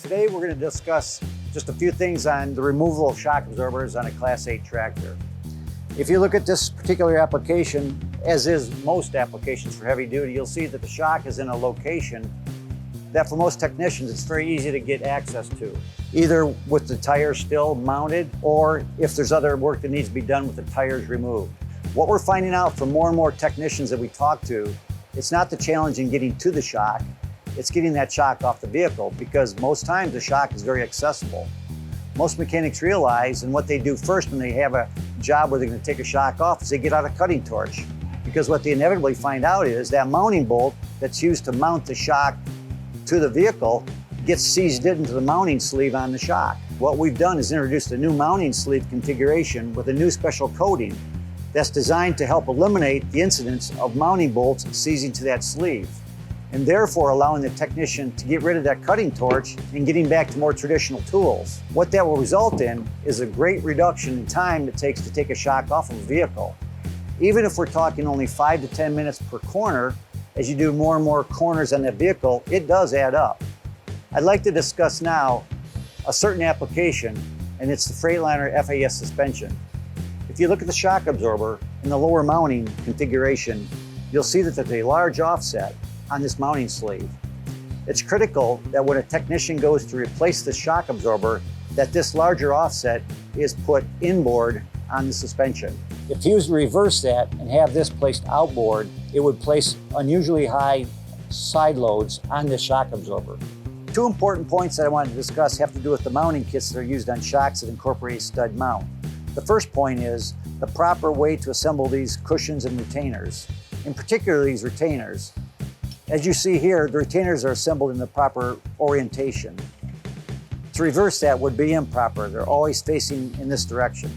Today we're going to discuss just a few things on the removal of shock absorbers on a Class 8 tractor. If you look at this particular application, as is most applications for heavy duty, you'll see that the shock is in a location that for most technicians it's very easy to get access to, either with the tire still mounted or if there's other work that needs to be done with the tires removed. What we're finding out from more and more technicians that we talk to, it's not the challenge in getting to the shock, it's getting that shock off the vehicle, because most times the shock is very accessible. Most mechanics realize, and what they do first when they have a job where they're going to take a shock off, is they get out a cutting torch. Because what they inevitably find out is that mounting bolt that's used to mount the shock to the vehicle gets seized into the mounting sleeve on the shock. What we've done is introduced a new mounting sleeve configuration with a new special coating that's designed to help eliminate the incidence of mounting bolts seizing to that sleeve, and therefore allowing the technician to get rid of that cutting torch and getting back to more traditional tools. What that will result in is a great reduction in time it takes to take a shock off of a vehicle. Even if we're talking only 5 to 10 minutes per corner, as you do more and more corners on that vehicle, it does add up. I'd like to discuss now a certain application, and it's the Freightliner FAS suspension. If you look at the shock absorber in the lower mounting configuration, you'll see that there's a large offset on this mounting sleeve. It's critical that when a technician goes to replace the shock absorber, that this larger offset is put inboard on the suspension. If you was to reverse that and have this placed outboard, it would place unusually high side loads on the shock absorber. Two important points that I wanted to discuss have to do with the mounting kits that are used on shocks that incorporate a stud mount. The first point is the proper way to assemble these cushions and retainers, in particular these retainers. As you see here, the retainers are assembled in the proper orientation. To reverse that would be improper. They're always facing in this direction.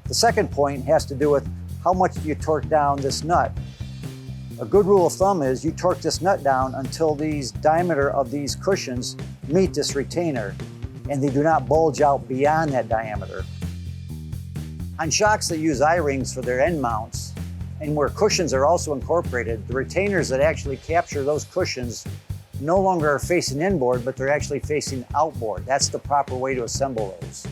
The second point has to do with how much do you torque down this nut. A good rule of thumb is you torque this nut down until the diameter of these cushions meet this retainer and they do not bulge out beyond that diameter. On shocks that use I-rings for their end mounts and where cushions are also incorporated, the retainers that actually capture those cushions no longer are facing inboard, but they're actually facing outboard. That's the proper way to assemble those.